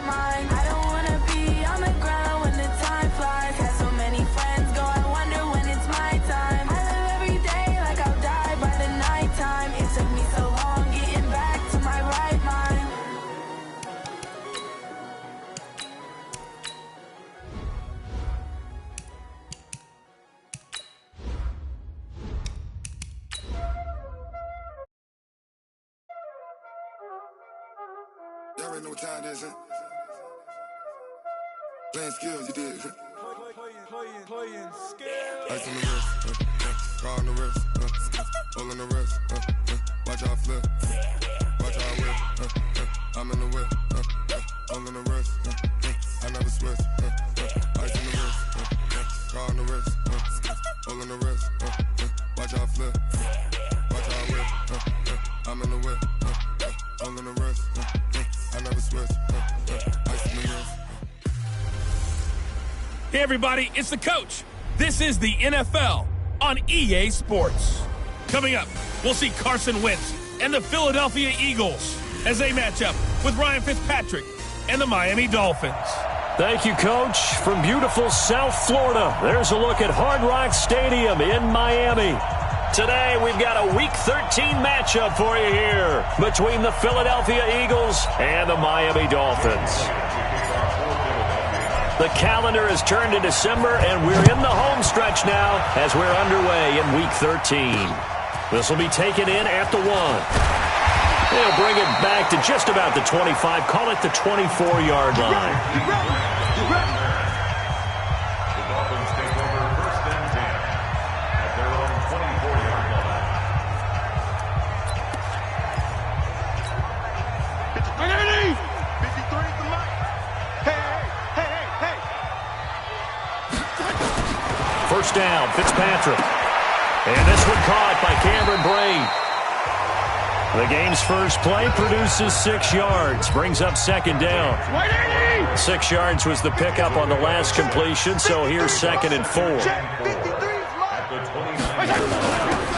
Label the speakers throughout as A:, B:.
A: mind. I don't wanna be on the ground when the time flies. Had so many friends go, I wonder when it's my time. I live every day like I'll die by the nighttime. It took me so long getting back to my right mind.
B: Y'all already know what time it is, huh? Playing skills, you did.
C: Playing skills.
B: Ice on the wrist, car on the wrist, hole in the wrist, watch how I flip, watch how I whip, I'm in the whip, hole in the wrist, I never switch, ice on the wrist, car on the wrist, hole in the wrist, watch how I flip, watch how I whip, I'm in the whip, hole in the wrist, I never switch, ice on the wrist.
D: Hey everybody, it's the coach. This is the NFL on EA Sports. Coming up, we'll see Carson Wentz and the Philadelphia Eagles as they match up with Ryan Fitzpatrick and the Miami Dolphins.
E: Thank you, Coach. From beautiful South Florida, there's a look at Hard Rock Stadium in Miami. Today, we've got a Week 13 matchup for you here between the Philadelphia Eagles and the Miami Dolphins. The calendar has turned to December, and we're in the home stretch now as we're underway in Week 13. This will be taken in at the 1. They'll bring it back to just about the 25, call it the 24-yard line.
F: The Dolphins take over 1st and 10 at their own 24-yard line.
C: It's ready! 53 to Mike. Hey!
E: First down, Fitzpatrick. And this one caught by Cameron Braid. The game's first play produces 6 yards, brings up 2nd down. 6 yards was the pickup on the last completion, so here's 2nd and 4.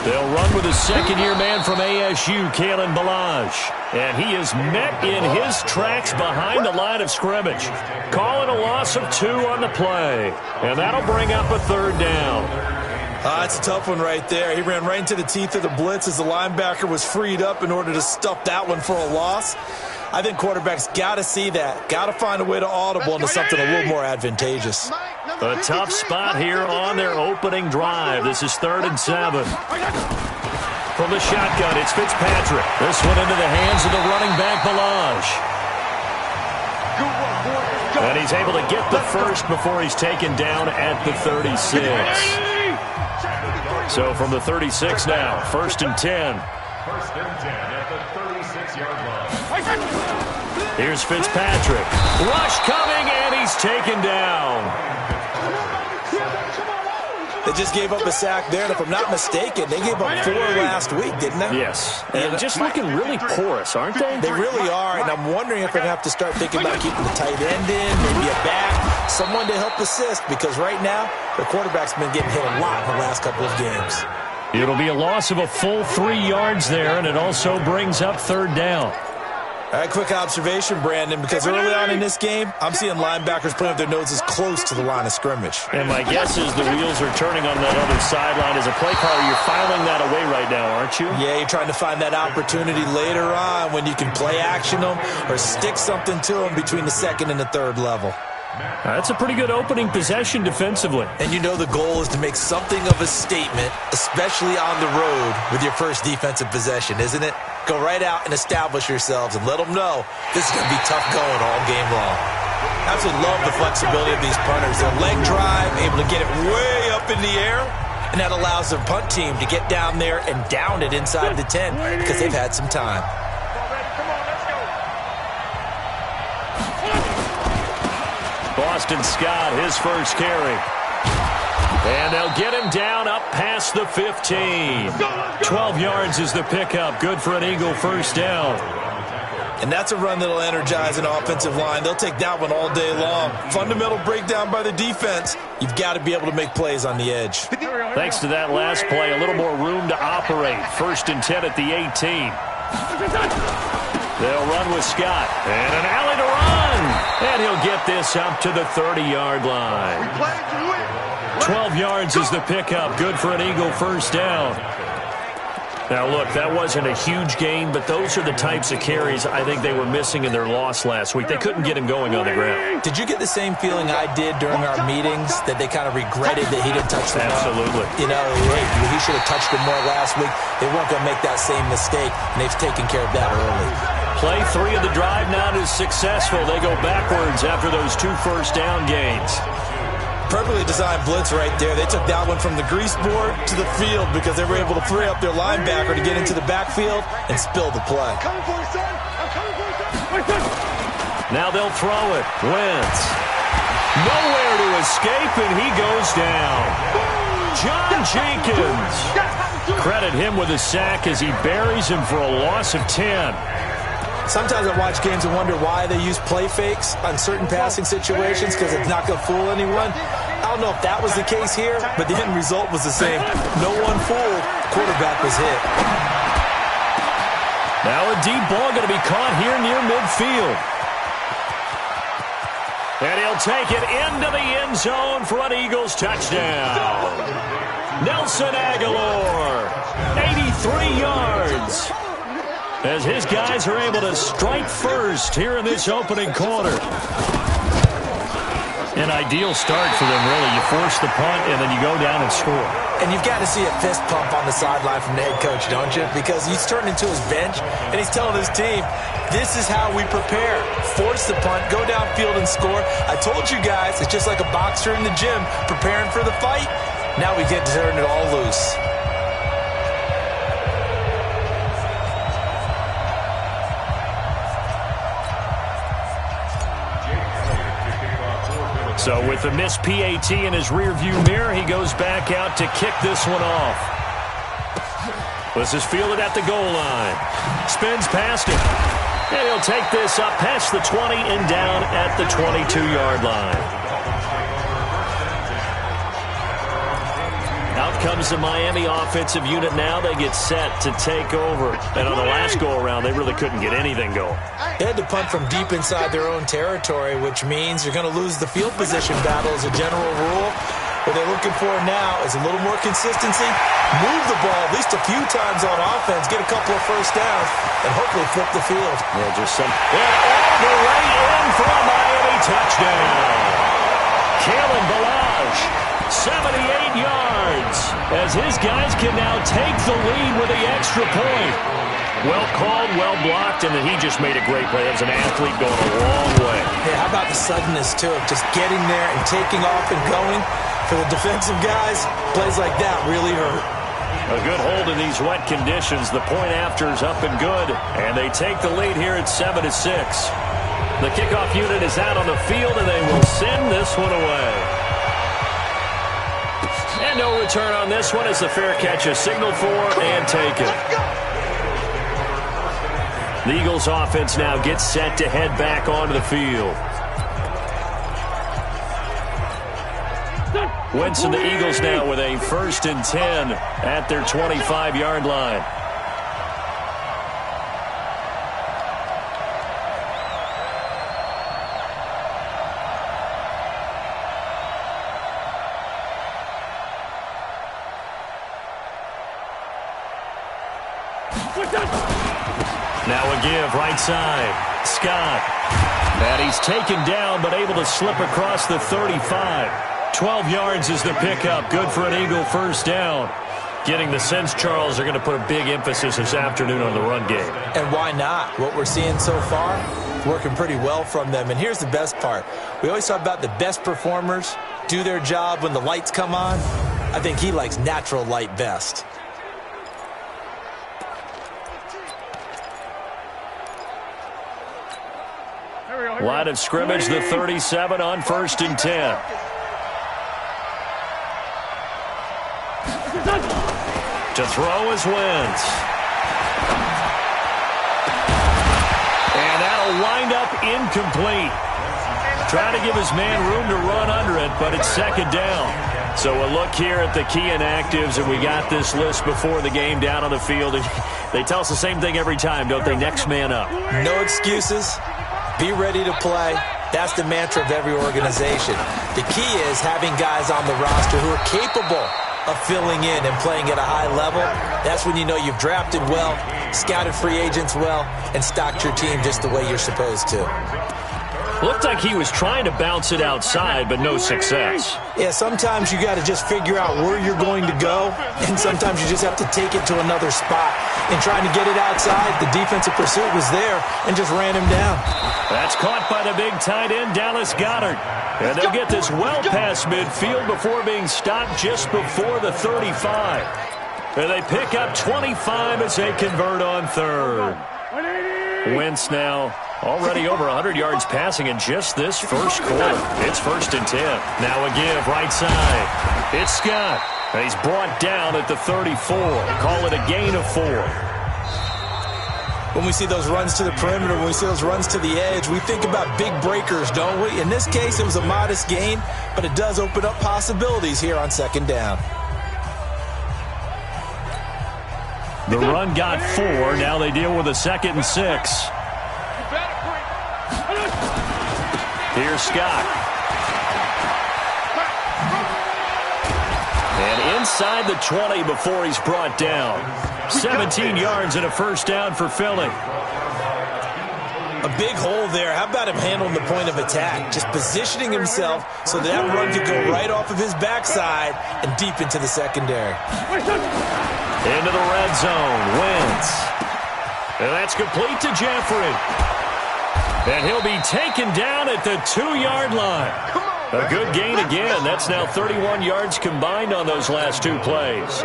E: They'll run with a second-year man from ASU, Kalen Ballage. And he is met in his tracks behind the line of scrimmage. Calling a loss of 2 on the play. And that'll bring up a 3rd down.
G: It's a tough one right there. He ran right into the teeth of the blitz as the linebacker was freed up in order to stuff that one for a loss. I think quarterbacks got to see that. Got to find a way to audible into something a little more advantageous.
E: A tough spot here on their opening drive. This is 3rd and 7. From the shotgun, it's Fitzpatrick. This one into the hands of the running back, Ballage. And he's able to get the first before he's taken down at the 36. So from the 36 now, 1st and 10.
F: 1st and 10 at the 36-yard line.
E: Here's Fitzpatrick. Rush coming, and he's taken down.
G: They just gave up a sack there, and if I'm not mistaken, they gave up 4 last week, didn't they?
E: Yes. And just looking really porous, aren't they?
G: They really are, and I'm wondering if they're going to have to start thinking about keeping the tight end in, maybe a back, someone to help assist, because right now, the quarterback's been getting hit a lot in the last couple of games.
E: It'll be a loss of a full 3 yards there, and it also brings up 3rd down.
G: All right, quick observation, Brandon, because early on in this game, I'm seeing linebackers putting up their noses close to the line of scrimmage.
E: And my guess is the wheels are turning on that other sideline. As a play caller, you're filing that away right now, aren't you?
G: Yeah, you're trying to find that opportunity later on when you can play action them or stick something to them between the 2nd and the 3rd level.
E: That's a pretty good opening possession defensively.
G: And you know the goal is to make something of a statement, especially on the road with your first defensive possession, isn't it? Go right out and establish yourselves and let them know this is going to be tough going all game long. I absolutely love the flexibility of these punters. Their leg drive, able to get it way up in the air, and that allows the punt team to get down there and down it inside the 10 because they've had some time.
E: Boston Scott, his first carry. And they'll get him down up past the 15. 12 yards is the pickup. Good for an Eagle first down.
G: And that's a run that'll energize an offensive line. They'll take that one all day long. Fundamental breakdown by the defense. You've got to be able to make plays on the edge.
E: Thanks to that last play, a little more room to operate. 1st and 10 at the 18. They'll run with Scott. And an alley to run. And he'll get this up to the 30-yard line. 12 yards is the pickup. Good for an Eagle first down. Now, look, that wasn't a huge gain, but those are the types of carries I think they were missing in their loss last week. They couldn't get him going on the ground.
G: Did you get the same feeling I did during our meetings, that they kind of regretted that he didn't touch the ball?
E: Absolutely.
G: You know, hey, he should have touched it more last week. They weren't going to make that same mistake, and they've taken care of that early.
E: Play 3 of the drive not as successful. They go backwards after those 2 first-down gains.
G: Perfectly designed blitz right there. They took that one from the grease board to the field because they were able to free up their linebacker to get into the backfield and spill the play.
E: Now they'll throw it. Wentz. Nowhere to escape, and he goes down. John Jenkins. Credit him with a sack as he buries him for a loss of 10.
G: Sometimes I watch games and wonder why they use play fakes on certain passing situations, because it's not going to fool anyone. I don't know if that was the case here, but the end result was the same. No one fooled. Quarterback was hit.
E: Now a deep ball going to be caught here near midfield. And he'll take it into the end zone for an Eagles touchdown. Nelson Aguilar, 83 yards. As his guys are able to strike first here in this opening quarter. An ideal start for them, really. You force the punt, and then you go down and score.
G: And you've got to see a fist pump on the sideline from the head coach, don't you? Because he's turned into his bench, and he's telling his team, this is how we prepare. Force the punt, go downfield and score. I told you guys, it's just like a boxer in the gym preparing for the fight. Now we get to turn it all loose.
E: So with the missed PAT in his rearview mirror, he goes back out to kick this one off. This is fielded at the goal line. Spins past it. And he'll take this up past the 20 and down at the 22-yard line. Out comes the Miami offensive unit now. They get set to take over. And on the last go-around, they really couldn't get anything going.
G: They had to punt from deep inside their own territory, which means you're going to lose the field position battle as a general rule. What they're looking for now is a little more consistency, move the ball at least a few times on offense, get a couple of first downs, and hopefully flip the field.
E: Yeah, just some. And all the way in for a Miami touchdown. Kalen Balaj, 78 yards, as his guys can now take the lead with the extra point. Well called, well blocked, and then he just made a great play. That was an athlete going a long way.
G: Yeah, how about the suddenness, too, of just getting there and taking off and going? For the defensive guys, plays like that really hurt.
E: A good hold in these wet conditions. The point after is up and good, and they take the lead here at 7-6. The kickoff unit is out on the field, and they will send this one away. And no return on this one as the fair catch is signaled for and taken. The Eagles offense now gets set to head back onto the field. Wentz and the Eagles now with a 1st and 10 at their 25-yard line. Now a give, right side. Scott. And he's taken down, but able to slip across the 35. 12 yards is the pickup. Good for an Eagle first down. Getting the sense, Charles, they're going to put a big emphasis this afternoon on the run game.
G: And why not? What we're seeing so far, working pretty well from them. And here's the best part. We always talk about the best performers do their job when the lights come on. I think he likes natural light best.
E: Line of scrimmage, the 37 on 1st and 10. To throw is Wentz. And that'll wind up incomplete. Trying to give his man room to run under it, but it's 2nd down. So a look here at the key inactives, and we got this list before the game down on the field. They tell us the same thing every time, don't they? Next man up.
G: No excuses. Be ready to play. That's the mantra of every organization. The key is having guys on the roster who are capable of filling in and playing at a high level. That's when you know you've drafted well, scouted free agents well, and stocked your team just the way you're supposed to.
E: Looked like he was trying to bounce it outside, but no success.
G: Yeah, sometimes you got to just figure out where you're going to go, and sometimes you just have to take it to another spot. And trying to get it outside, the defensive pursuit was there and just ran him down.
E: That's caught by the big tight end, Dallas Goedert. And they'll get this well past midfield before being stopped just before the 35. And they pick up 25 as they convert on third. Wentz now already over 100 yards passing in just this first quarter. It's 1st and 10. Now a give right side. It's Scott. And he's brought down at the 34. Call it a gain of 4.
G: When we see those runs to the perimeter, when we see those runs to the edge, we think about big breakers, don't we? In this case, it was a modest gain, but it does open up possibilities here on 2nd down.
E: The run got 4. Now they deal with a 2nd and 6. Here's Scott. And inside the 20 before he's brought down. 17 yards and a 1st down for Philly.
G: A big hole there. How about him handling the point of attack? Just positioning himself so that run could go right off of his backside and deep into the secondary.
E: Into the red zone. Wentz. And that's complete to Jeffrey. And he'll be taken down at the 2-yard line. A good gain again. That's now 31 yards combined on those last 2 plays.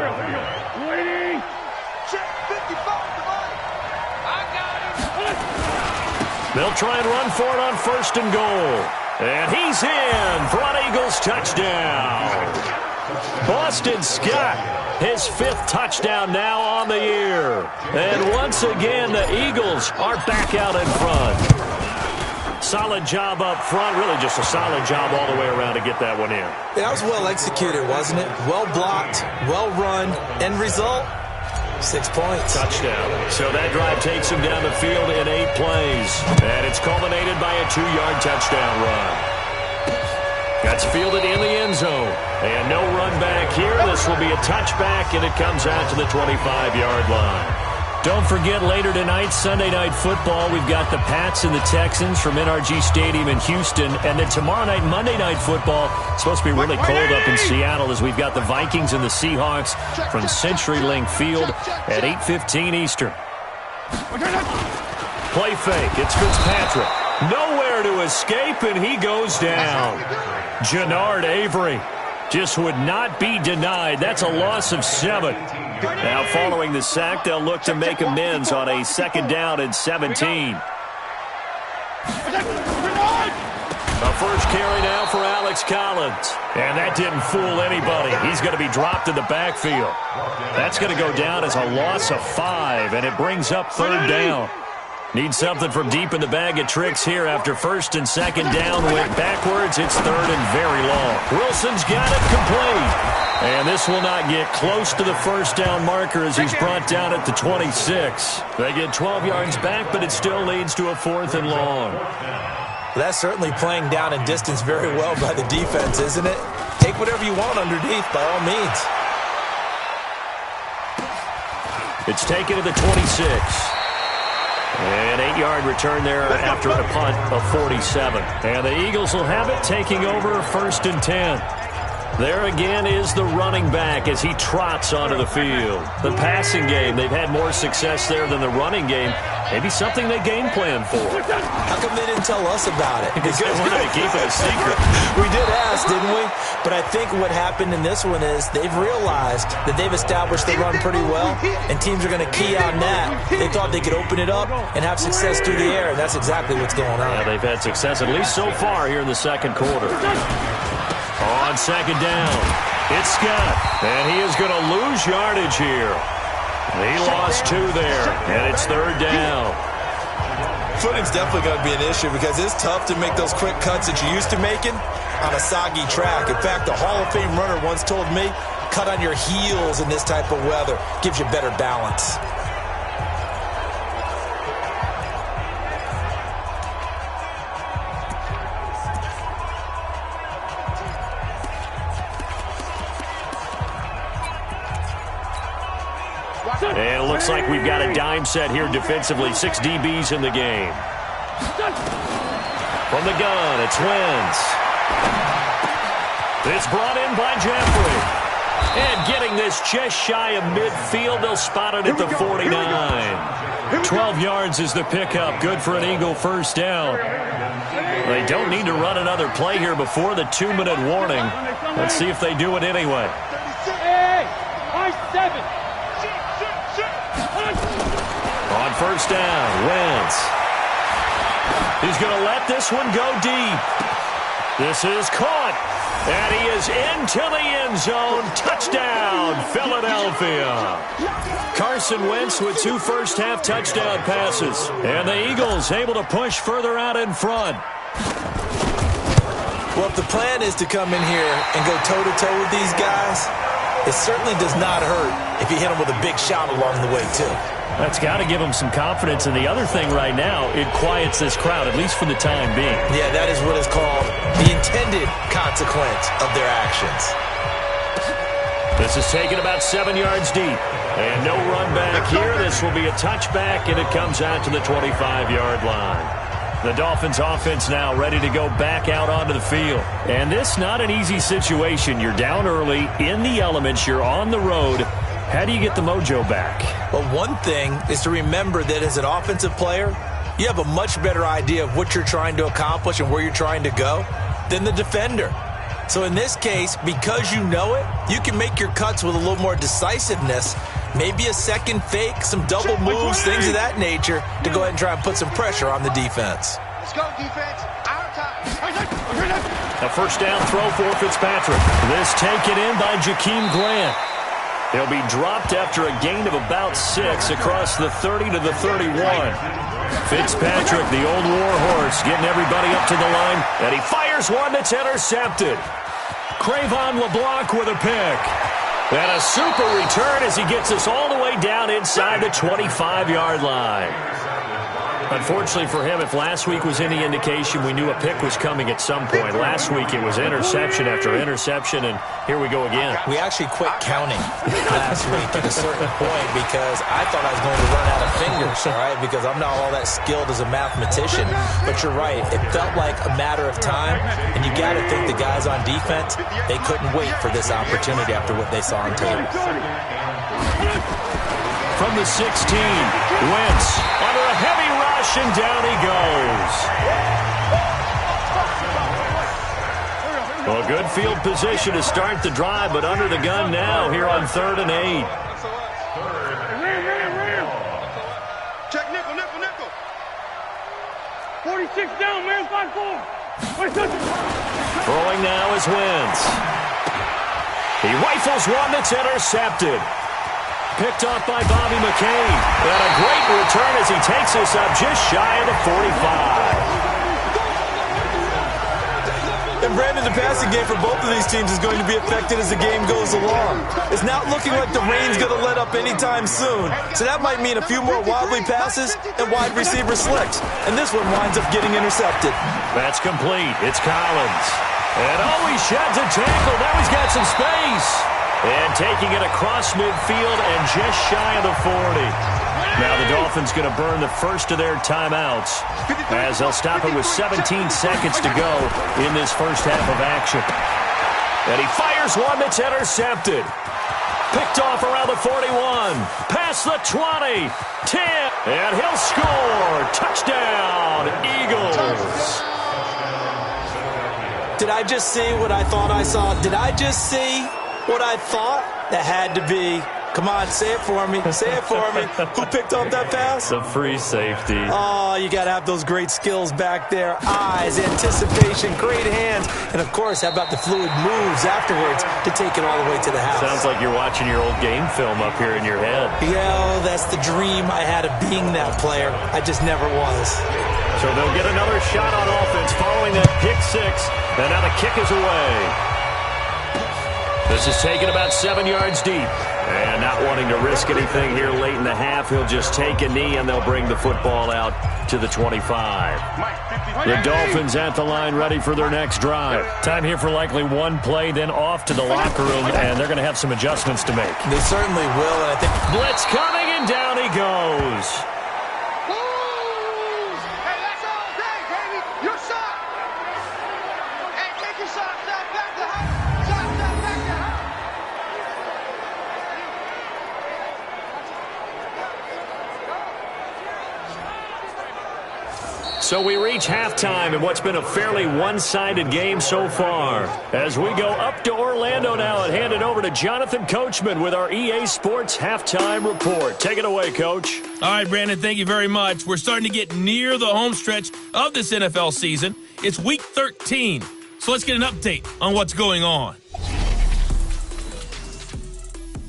E: They'll try and run for it on 1st and goal. And he's in for an Eagles touchdown. Boston Scott, his 5th touchdown now on the year. And once again, the Eagles are back out in front. Solid job up front, really just a solid job all the way around to get that one in.
G: That was well executed, wasn't it? Well blocked, well run, end result, 6 points.
E: Touchdown. So that drive takes him down the field in 8 plays. And it's culminated by a 2-yard touchdown run. That's fielded in the end zone. And no run back here. This will be a touchback, and it comes out to the 25-yard line. Don't forget, later tonight, Sunday Night Football, we've got the Pats and the Texans from NRG Stadium in Houston. And then tomorrow night, Monday Night Football, it's supposed to be really cold up in Seattle as we've got the Vikings and the Seahawks from CenturyLink Field at 8:15 Eastern. Play fake. It's Fitzpatrick. Nowhere to escape, and he goes down. Jannard Avery just would not be denied. That's a loss of 7. Now following the sack, they'll look to make amends on a 2nd down and 17. A first carry now for Alex Collins. And that didn't fool anybody. He's going to be dropped in the backfield. That's going to go down as a loss of 5, and it brings up 3rd down. Need something from deep in the bag of tricks here after 1st and 2nd down. Went backwards. It's 3rd and very long. Wilson's got it complete. And this will not get close to the 1st down marker as he's brought down at the 26. They get 12 yards back, but it still leads to a 4th and long.
G: That's certainly playing down and distance very well by the defense, isn't it? Take whatever you want underneath, by all means.
E: It's taken to the 26. An 8-yard return there after a punt of 47. And the Eagles will have it, taking over 1st and 10. There again is the running back as he trots onto the field. The passing game, they've had more success there than the running game. Maybe something they game plan for.
G: How come they didn't tell us about it?
E: Because they wanted to keep it a secret.
G: We did ask, didn't we? But I think what happened in this one is they've realized that they've established the run pretty well, and teams are going to key on that. They thought they could open it up and have success through the air, and that's exactly what's going on.
E: Yeah, they've had success, at least so far, here in the 2nd quarter. On 2nd down, it's Scott, and he is going to lose yardage here. He lost 2 there, and it's 3rd down.
G: Footing's definitely going to be an issue because it's tough to make those quick cuts that you're used to making on a soggy track. In fact, the Hall of Fame runner once told me, cut on your heels in this type of weather. Gives you better balance.
E: And it looks like we've got a dime set here defensively. 6 DBs in the game. From the gun, it's Wentz. It's brought in by Jeffrey. And getting this just shy of midfield, they'll spot it at the 49. 12 yards is the pickup. Good for an Eagle first down. They don't need to run another play here before the 2-minute warning. Let's see if they do it anyway. On first down, Wentz. He's going to let this one go deep. This is caught. And he is into the end zone. Touchdown, Philadelphia. Carson Wentz with 2 first-half touchdown passes. And the Eagles able to push further out in front.
G: Well, if the plan is to come in here and go toe-to-toe with these guys, it certainly does not hurt if you hit them with a big shot along the way, too.
E: That's got to give them some confidence. And the other thing right now, it quiets this crowd, at least for the time being.
G: Yeah, that is what is called the intended consequence of their actions.
E: This is taken about 7 yards deep. And no run back here. This will be a touchback, and it comes out to the 25-yard line. The Dolphins offense now ready to go back out onto the field. And this not an easy situation. You're down early, in the elements, you're on the road. How do you get the mojo back?
G: Well, one thing is to remember that as an offensive player, you have a much better idea of what you're trying to accomplish and where you're trying to go than the defender. So in this case, because you know it, you can make your cuts with a little more decisiveness, maybe a second fake, some double moves, things of that nature, to go ahead and try and put some pressure on the defense.
C: Let's go, defense. Our time.
E: A first down throw for Fitzpatrick. This taken in by Jakeem Grant. He'll be dropped after a gain of about 6 across the 30 to the 31. Fitzpatrick, the old war horse, getting everybody up to the line, and he fires one that's intercepted. Crayvon LeBlanc with a pick. And a super return as he gets us all the way down inside the 25-yard line. Unfortunately for him, if last week was any indication, we knew a pick was coming at some point. Last week it was interception after interception, and here we go again.
G: We actually quit counting last week at a certain point because I thought I was going to run out of fingers, all right, because I'm not all that skilled as a mathematician. But you're right. It felt like a matter of time, and you got to think the guys on defense, they couldn't wait for this opportunity after what they saw on tape.
E: From the 16, Wentz under a heavy rush, and down he goes. Well, good field position to start the drive, but under the gun now here on 3rd and 8.
C: Check nickel, nickel, nickel.
H: 46 down, man, 5-4.
E: Throwing now is Wentz. He rifles one that's intercepted. Picked off by Bobby McCain. And a great return as he takes us up just shy of the 45.
G: And Brandon, the passing game for both of these teams is going to be affected as the game goes along. It's not looking like the rain's going to let up anytime soon. So that might mean a few more wobbly passes and wide receiver slicks. And this one winds up getting intercepted.
E: That's complete. It's Collins. And he sheds a tackle. Now he's got some space. And taking it across midfield and just shy of the 40. Now the Dolphins going to burn the first of their timeouts as they'll stop it with 17 seconds to go in this first half of action. And he fires one that's intercepted. Picked off around the 41. Past the 20. 10. And he'll score. Touchdown, Eagles.
G: Did I just see what I thought I saw? Did I just see what I thought? That had to be. Come on, say it for me. Say it for me. Who picked up that pass?
E: The free safety.
G: Oh, you got to have those great skills back there. Eyes, anticipation, great hands. And, of course, how about the fluid moves afterwards to take it all the way to the house?
E: Sounds like you're watching your old game film up here in your head.
G: Yeah, that's the dream I had of being that player. I just never was.
E: So they'll get another shot on offense following that pick six. And now the kick is away. This is taken about 7 yards deep. And not wanting to risk anything here late in the half, he'll just take a knee and they'll bring the football out to the 25. The Dolphins at the line ready for their next drive. Time here for likely one play, then off to the locker room, and they're going to have some adjustments to make.
G: They certainly will, and I think
E: blitz coming And down he goes.
C: Hey, that's all day, baby. Your shot. Hey, take your shot. Stop back to house. Shot, stop back to house.
E: So we reach halftime in what's been a fairly one-sided game so far. As we go up to Orlando now and hand it over to Jonathan Coachman with our EA Sports Halftime Report. Take it away, Coach.
D: All right, Brandon, thank you very much. We're starting to get near the home stretch of this NFL season. It's Week 13, so let's get an update on what's going on.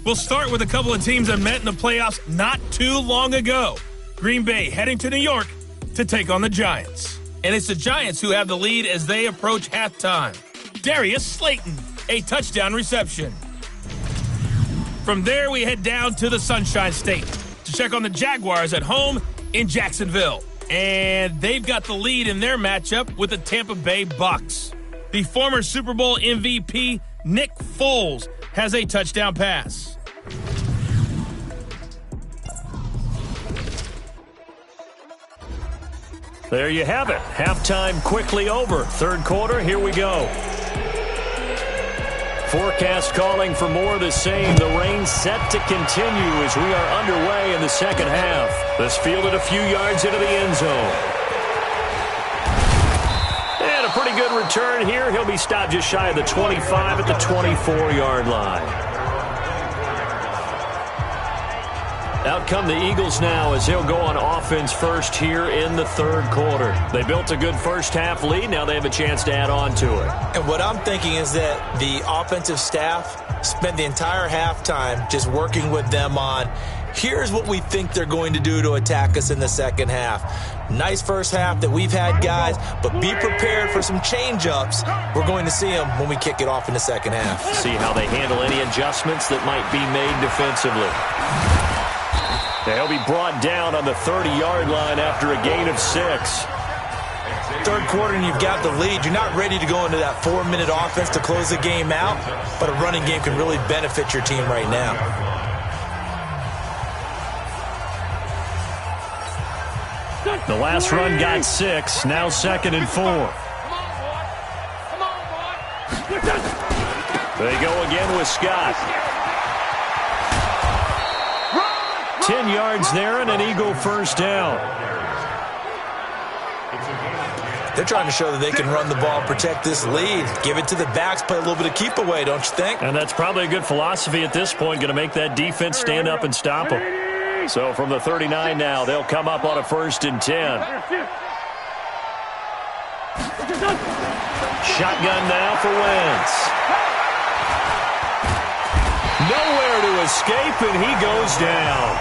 D: We'll start with a couple of teams that met in the playoffs not too long ago. Green Bay heading to New York to take on the Giants. And it's the Giants who have the lead as they approach halftime. Darius Slayton, a touchdown reception. From there, we head down to the Sunshine State to check on the Jaguars at home in Jacksonville. And they've got the lead in their matchup with the Tampa Bay Bucks. The former Super Bowl MVP, Nick Foles, has a touchdown pass.
E: There you have it. Halftime quickly over. Third quarter, here we go. Forecast calling for more of the same. The rain set to continue as we are underway in the second half. This fielded a few yards into the end zone. And a pretty good return here. He'll be stopped just shy of the 25 at the 24-yard line. Out come the Eagles now as they'll go on offense first here in the third quarter. They built a good first-half lead. Now they have a chance to add on to it.
G: And what I'm thinking is that the offensive staff spent the entire halftime just working with them on, here's what we think they're going to do to attack us in the second half. Nice first half that we've had, guys, but be prepared for some change-ups. We're going to see them when we kick it off in the second half.
E: See how they handle any adjustments that might be made defensively. They'll be brought down on the 30-yard line after a gain of 6.
G: Third quarter and you've got the lead. You're not ready to go into that 4-minute offense to close the game out, but a running game can really benefit your team right now.
E: The last run got 6, now 2nd and 4. They go again with Scott. 10 yards there and an Eagle first down.
G: They're trying to show that they can run the ball and protect this lead. Give it to the backs, play a little bit of keep away, don't you think?
E: And that's probably a good philosophy at this point, going to make that defense stand up and stop them. So from the 39 now, they'll come up on a 1st and 10. Shotgun now for Wentz. Nowhere to escape, and he goes down.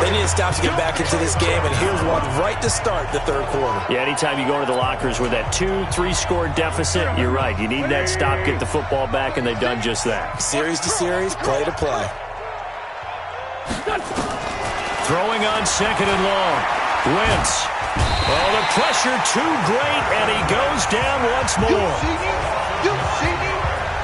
G: They need to stop to get back into this game, and here's one right to start the third quarter.
E: Yeah, anytime you go into the lockers with that 2-3 score deficit, you're right. You need that stop, get the football back, and they've done just that.
G: Series to series, play to play.
E: Throwing on 2nd and long. Wentz. Oh, the pressure too great, and he goes down once more.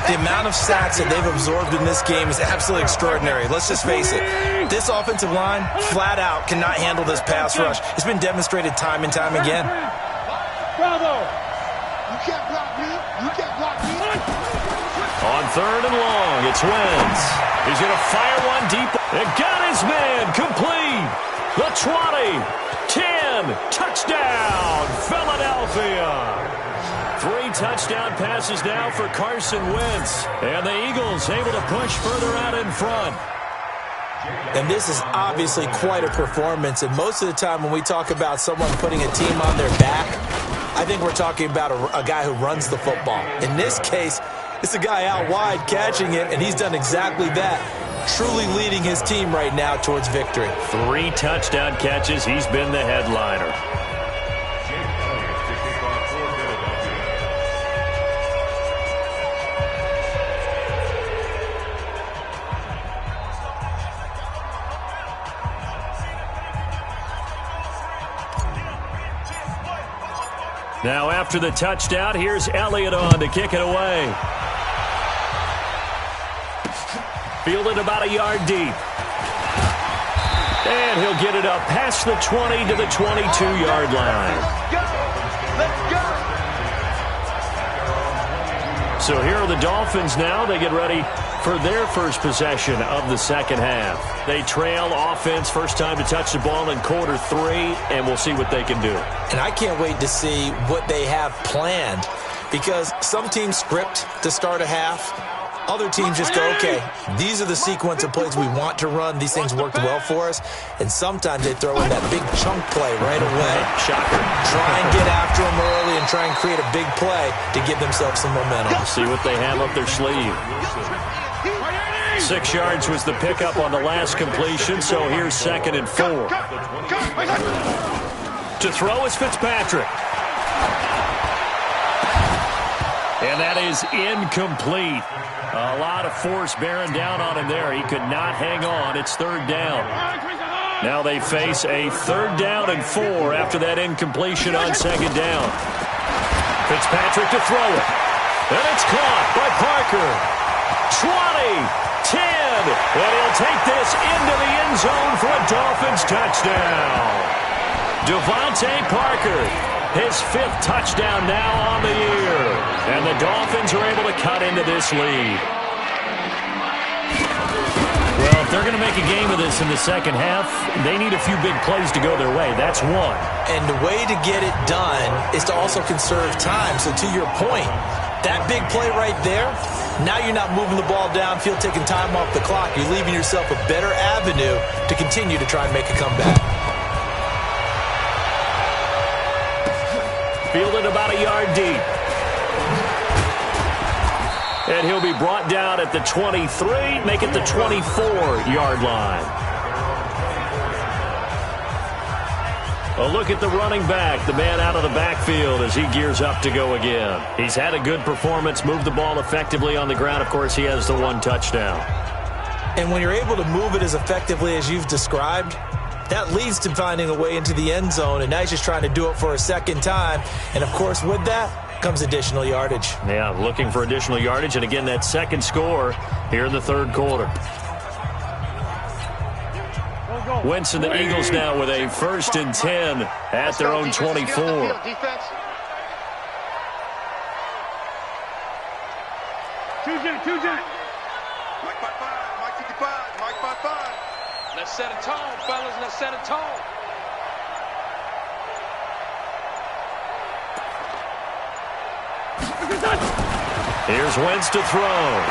G: The amount of sacks that they've absorbed in this game is absolutely extraordinary. Let's just face it. This offensive line, flat out, cannot handle this pass rush. It's been demonstrated time and time again.
C: Bravo! You can't block me. You can't block me.
E: On 3rd and long, it's Wentz. He's going to fire one deep. It got his man complete. The 20, 10, touchdown, Philadelphia. 3 touchdown passes now for Carson Wentz. And the Eagles able to push further out in front.
G: And this is obviously quite a performance. And most of the time when we talk about someone putting a team on their back, I think we're talking about a guy who runs the football. In this case, it's a guy out wide catching it, and he's done exactly that. Truly leading his team right now towards victory.
E: 3 touchdown catches. He's been the headliner. Now after the touchdown, here's Elliott on to kick it away. Fielded about a yard deep. And he'll get it up past the 20 to the 22-yard line.
C: Let's go!
E: So here are the Dolphins now. They get ready for their first possession of the second half. They trail offense, first time to touch the ball in quarter 3, and we'll see what they can do.
G: And I can't wait to see what they have planned, because some teams script to start a half. Other teams just go, okay, these are the sequence of plays we want to run. These things worked well for us. And sometimes they throw in that big chunk play right away.
E: Shocker.
G: Try and get after them early and try and create a big play to give themselves some momentum.
E: See what they have up their sleeve. 6 yards was the pickup on the last completion, so here's 2nd and 4. To throw is Fitzpatrick. And that is incomplete. A lot of force bearing down on him there. He could not hang on. It's 3rd down. Now they face a 3rd down and 4 after that incompletion on 2nd down. Fitzpatrick to throw it. And it's caught by Parker. 20, 10. And he'll take this into the end zone for a Dolphins touchdown. Devontae Parker, his 5th touchdown now on the year. And the Dolphins are able to cut into this lead. Well, if they're going to make a game of this in the second half, they need a few big plays to go their way. That's one.
G: And the way to get it done is to also conserve time. So to your point, that big play right there, now you're not moving the ball downfield, taking time off the clock. You're leaving yourself a better avenue to continue to try and make a comeback.
E: Fielded about a yard deep. And he'll be brought down at the 23, make it the 24-yard line. A look at the running back, the man out of the backfield as he gears up to go again. He's had a good performance, moved the ball effectively on the ground. Of course, he has the 1 touchdown.
G: And when you're able to move it as effectively as you've described, that leads to finding a way into the end zone, and now he's just trying to do it for a second time. And, of course, with that comes additional yardage.
E: Yeah, looking for additional yardage, and again, that second score here in the 3rd quarter. Wentz and the Eagles now with a 1st and 10 at their own 24.
H: Two jet.
C: Mike 5-5, Mike 55, Mike 5-5.
I: Let's set a tone, fellas. Let's set a tone.
E: Here's Wentz to throw.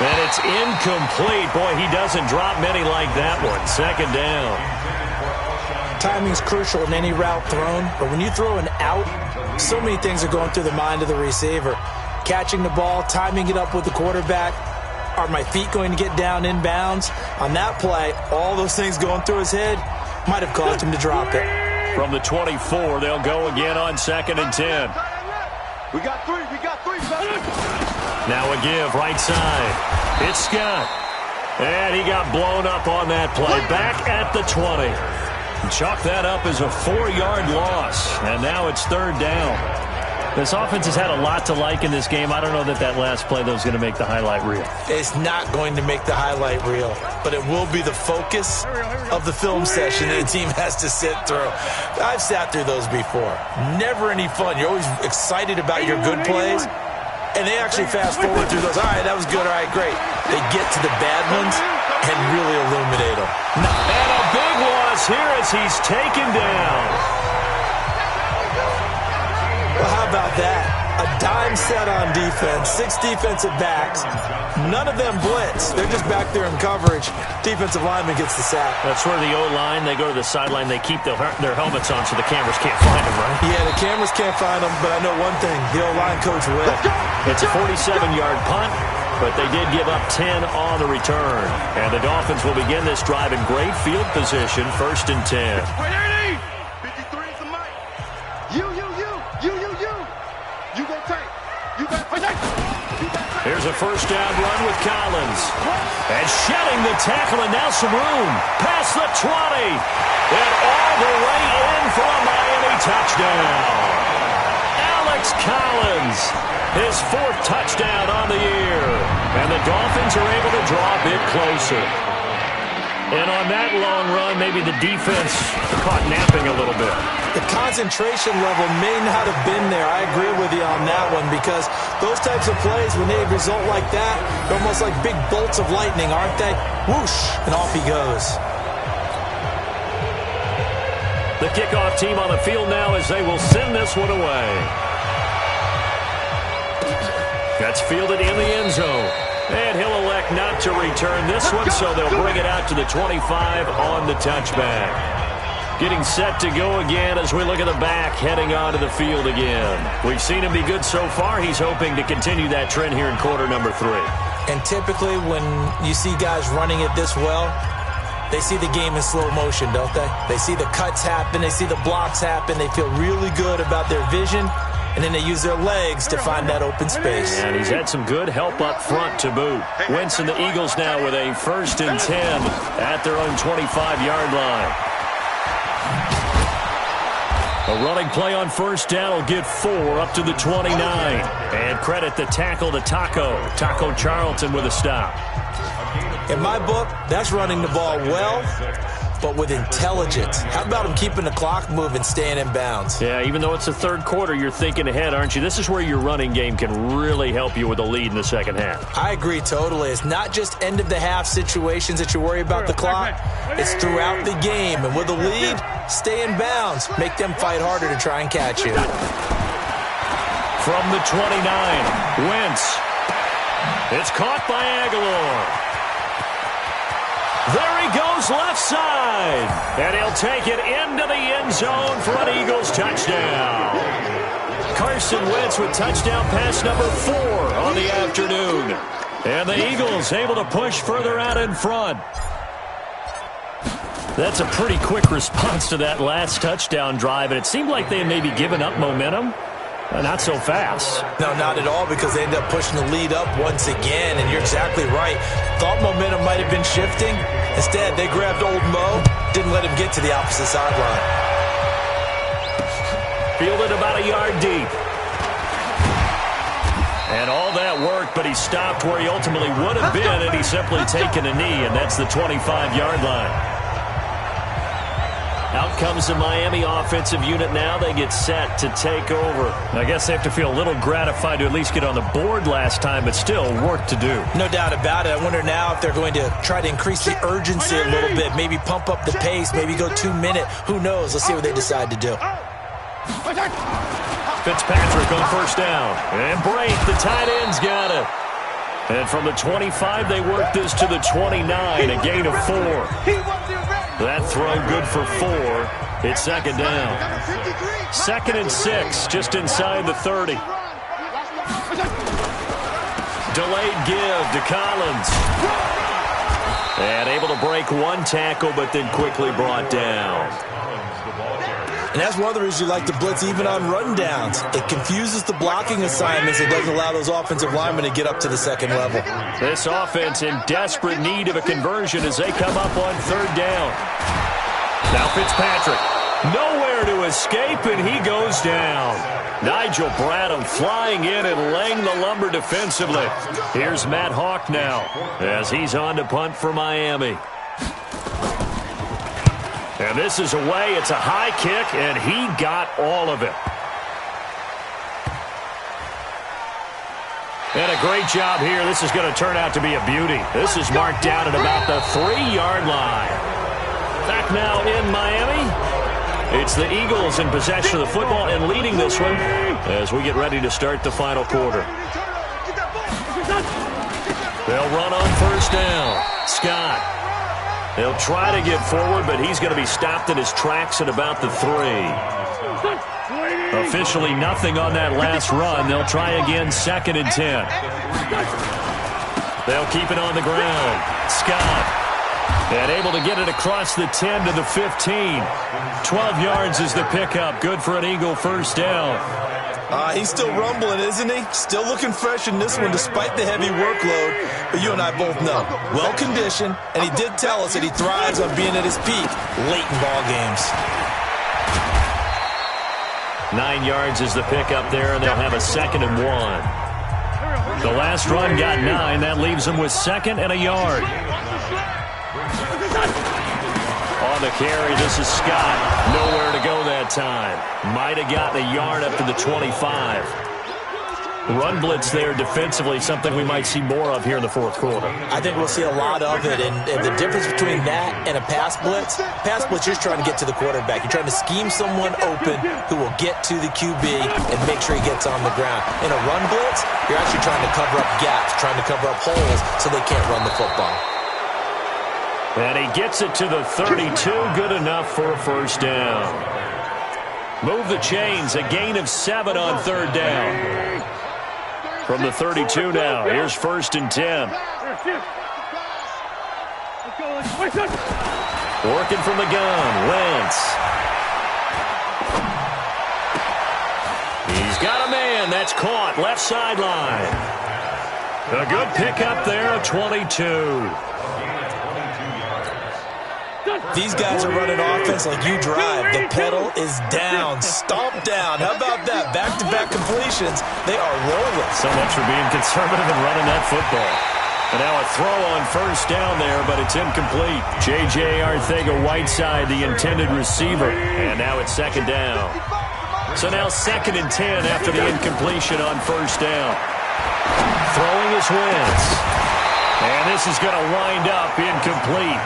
E: And it's incomplete. Boy, he doesn't drop many like that one. 2nd down.
G: Timing's crucial in any route thrown, but when you throw an out, so many things are going through the mind of the receiver. Catching the ball, timing it up with the quarterback. Are my feet going to get down inbounds? On that play, all those things going through his head might have caused him to drop it.
E: From the 24, they'll go again on 2nd and 10.
C: We got three,
E: Now a give, right side. It's Scott. And he got blown up on that play. Back at the 20. Chalk that up as a 4-yard loss. And now it's 3rd down. This offense has had a lot to like in this game. I don't know that that last play, though, is going to make the highlight reel.
G: It's not going to make the highlight reel, but it will be the focus of the film session that the team has to sit through. I've sat through those before. Never any fun. You're always excited about your good plays, and they actually fast forward through those. All right, that was good. All right, great. They get to the bad ones and really illuminate them.
E: And a big loss here as he's taken down.
G: Well, how about that? A dime set on defense, 6 defensive backs. None of them blitz. They're just back there in coverage. Defensive lineman gets the sack.
E: That's where the O-line, they go to the sideline, they keep their helmets on so the cameras can't find them, right?
G: Yeah, the cameras can't find them, but I know one thing. The O-line coach will.
E: It's a 47-yard punt, but they did give up 10 on the return. And the Dolphins will begin this drive in great field position, 1st and 10.
C: 53 is the mic. You go tight. You got tight.
E: Here's a 1st down run with Collins. And shedding the tackle, and now some room. Past the 20. And all the way in for a Miami touchdown. Alex Collins, his 4th touchdown on the year. And the Dolphins are able to draw a bit closer. And on that long run, maybe the defense caught napping a little bit.
G: The concentration level may not have been there. I agree with you on that one, because those types of plays, when they result like that, they're almost like big bolts of lightning, aren't they? Whoosh, and off he goes.
E: The kickoff team on the field now as they will send this one away. That's fielded in the end zone. And he'll elect not to return this one, so they'll bring it out to the 25 on the touchback. Getting set to go again as we look at the back, heading onto the field again. We've seen him be good so far. He's hoping to continue that trend here in quarter number 3.
G: And typically when you see guys running it this well, they see the game in slow motion, don't they? They see the cuts happen. They see the blocks happen. They feel really good about their vision. And then they use their legs to find that open space.
E: And he's had some good help up front to boot. Wentz and the Eagles now with a 1st and 10 at their own 25-yard line. A running play on 1st down will get 4 up to the 29. And credit the tackle to Taco Charlton with a stop.
G: In my book, that's running the ball well, but with intelligence. How about him keeping the clock moving, staying in bounds?
E: Yeah, even though it's the 3rd quarter, you're thinking ahead, aren't you? This is where your running game can really help you with a lead in the 2nd half.
G: I agree totally. It's not just end-of-the-half situations that you worry about the clock. It's throughout the game. And with a lead, stay in bounds. Make them fight harder to try and catch you.
E: From the 29, Wentz. It's caught by Aguilar. There he goes left side. And he'll take it into the end zone for an Eagles touchdown. Carson Wentz with touchdown pass number 4 on the afternoon. And the Eagles able to push further out in front. That's a pretty quick response to that last touchdown drive. And it seemed like they had maybe given up momentum. Not so fast.
G: No, not at all, because they ended up pushing the lead up once again, and you're exactly right. Thought momentum might have been shifting. Instead, they grabbed old Mo, didn't let him get to the opposite sideline.
E: Fielded about a yard deep. And all that worked, but he stopped where he ultimately would have been, and he's simply taken a knee, and that's the 25-yard line. Out comes the Miami offensive unit now. They get set to take over. I guess they have to feel a little gratified to at least get on the board last time, but still work to do.
G: No doubt about it. I wonder now if they're going to try to increase the urgency a little bit, maybe pump up the pace, maybe go 2-minute. Who knows? Let's see what they decide to do.
E: Fitzpatrick on 1st down. And Brate, the tight end's got it. And from the 25, they work this to the 29, a gain of 4. That throw good for 4. It's 2nd down. 2nd and 6, just inside the 30. Delayed give to Collins. And able to break 1 tackle, but then quickly brought down.
G: And that's one of the reasons you like to blitz even on rundowns. It confuses the blocking assignments. It doesn't allow those offensive linemen to get up to the 2nd level.
E: This offense in desperate need of a conversion as they come up on 3rd down. Now Fitzpatrick, nowhere to escape, and he goes down. Nigel Bradham flying in and laying the lumber defensively. Here's Matt Hawk now as he's on to punt for Miami. And this is away. It's a high kick, and he got all of it. And a great job here. This is going to turn out to be a beauty. This is marked down at about the 3-yard line. Back now in Miami. It's the Eagles in possession of the football and leading this one as we get ready to start the final quarter. They'll run on 1st down. Scott. They'll try to get forward, but he's going to be stopped in his tracks at about the 3. Officially nothing on that last run. They'll try again, 2nd and 10. They'll keep it on the ground. Scott. And able to get it across the 10 to the 15. 12 yards is the pickup. Good for an Eagle 1st down.
G: He's still rumbling, isn't he? Still looking fresh in this one despite the heavy workload. But you and I both know, well-conditioned, and he did tell us that he thrives on being at his peak late in ball games.
E: 9 yards is the pickup there, and they'll have a 2nd and 1. The last run got 9. That leaves them with 2nd and a yard. On the carry, this is Scott. Nowhere to go that time. Might have gotten a yard up to the 25. Run blitz there defensively, something we might see more of here in the fourth quarter.
G: I think we'll see a lot of it, and the difference between that and a pass blitz, you're trying to get to the quarterback. You're trying to scheme someone open who will get to the QB and make sure he gets on the ground. In a run blitz, you're actually trying to cover up gaps, trying to cover up holes so they can't run the football.
E: And he gets it to the 32, good enough for a first down. Move the chains, a gain of 7 on 3rd down. From the 32 now, here's 1st and 10. Working from the gun, Wentz. He's got a man, that's caught, left sideline. A good pickup there, a 22.
G: These guys are running offense like you drive. The pedal is down, stomp down. How about that? Back-to-back completions. They are rolling.
E: So much for being conservative and running that football. And now a throw on 1st down there, but it's incomplete. J.J. Arcega-Whiteside, the intended receiver. And now it's 2nd down. So now 2nd and 10 after the incompletion on 1st down. Throwing his Wentz. And this is going to wind up incomplete.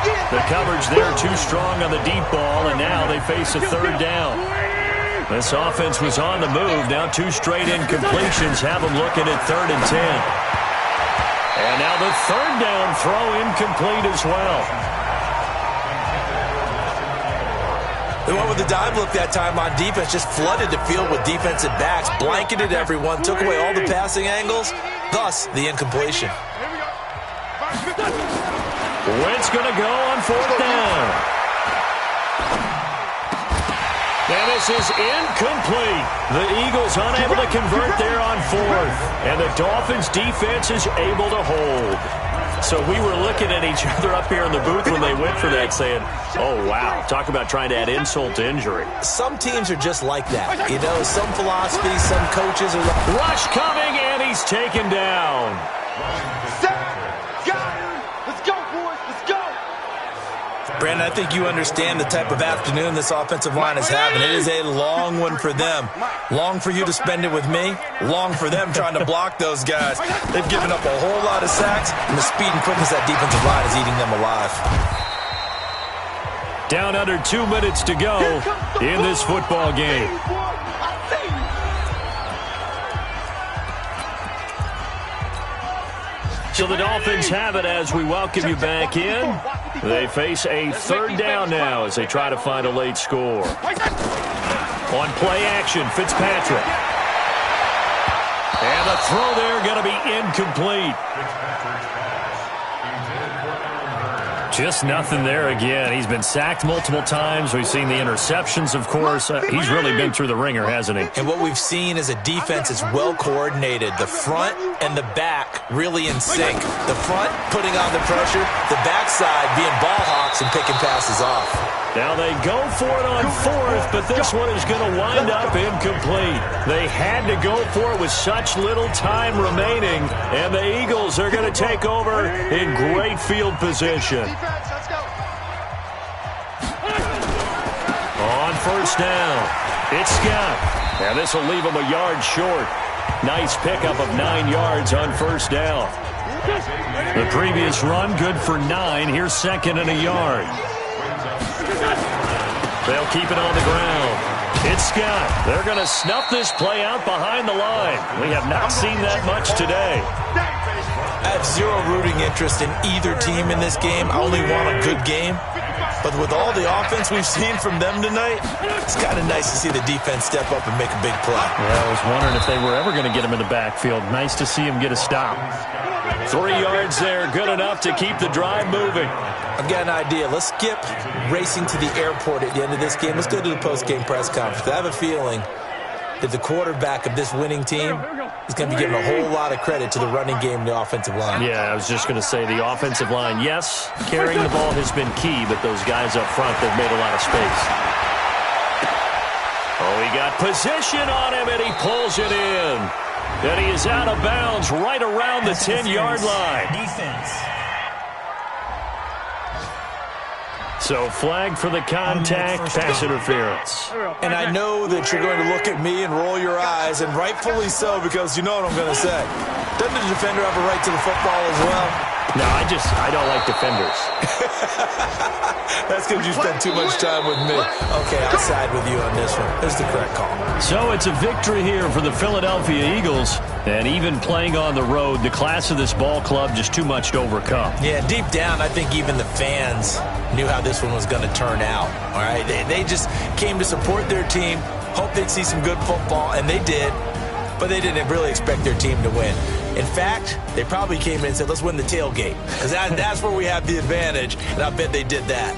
E: The coverage there too strong on the deep ball, and now they face a 3rd down. This offense was on the move. Now 2 straight incompletions have them looking at 3rd and 10. And now the 3rd down throw incomplete as well.
G: They went with the dive look that time on defense, just flooded the field with defensive backs, blanketed everyone, took away all the passing angles, thus the incompletion.
E: Wentz going to go on 4th down. And this is incomplete. The Eagles unable to convert there on 4th. And the Dolphins defense is able to hold. So we were looking at each other up here in the booth when they went for that saying, oh, wow, talk about trying to add insult to injury.
G: Some teams are just like that. You know, some philosophies, some coaches are like...
E: Rush coming, and he's taken down.
G: Brandon, I think you understand the type of afternoon this offensive line is having. It is a long one for them. Long for you to spend it with me. Long for them trying to block those guys. They've given up a whole lot of sacks, and the speed and quickness of that defensive line is eating them alive.
E: Down under 2 minutes to go in this football game. So the Dolphins have it as we welcome you back in. They face a 3rd down now as they try to find a late score. On play action, Fitzpatrick. And the throw there going to be incomplete. Just nothing there again. He's been sacked multiple times. We've seen the interceptions, of course. He's really been through the ringer, hasn't he?
G: And what we've seen is a defense that's well coordinated. The front and the back really in sync. The front putting on the pressure, the backside being ball hawks and picking passes off.
E: Now they go for it on 4th, but this one is going to wind up incomplete. They had to go for it with such little time remaining, and the Eagles are going to take over in great field position. On 1st down, it's Scott. Now this will leave him a yard short. Nice pickup of 9 yards on 1st down. The previous run, good for 9. Here's 2nd and a yard. They'll keep it on the ground. It's Scott. They're going to snuff this play out behind the line. We have not seen that much today.
G: I have zero rooting interest in either team in this game. I only want a good game. But with all the offense we've seen from them tonight, it's kind of nice to see the defense step up and make a big play.
E: Yeah, I was wondering if they were ever going to get him in the backfield. Nice to see him get a stop. 3 yards there, good enough to keep the drive moving.
G: I've got an idea. Let's skip racing to the airport at the end of this game. Let's go to the post-game press conference. I have a feeling that the quarterback of this winning team is going to be giving a whole lot of credit to the running game and the offensive line.
E: Yeah, I was just going to say the offensive line, yes, carrying the ball has been key, but those guys up front, they've made a lot of space. Oh, he got position on him, and he pulls it in. And he is out of bounds right around the 10-yard line.
J: Defense.
E: So flag for the contact, pass interference.
G: And I know that you're going to look at me and roll your eyes, and rightfully so, because you know what I'm going to say. Doesn't the defender have a right to the football as well?
E: No, I don't like defenders.
G: That's because you spend too much time with me. Okay, I'll side with you on this one. There's the correct call.
E: So it's a victory here for the Philadelphia Eagles. And even playing on the road, the class of this ball club just too much to overcome.
G: Yeah, deep down, I think even the fans knew how this one was going to turn out. All right, they just came to support their team, hoped they'd see some good football, and they did. But they didn't really expect their team to win. In fact, they probably came in and said, let's win the tailgate. Because that's where we have the advantage, and I bet they did that.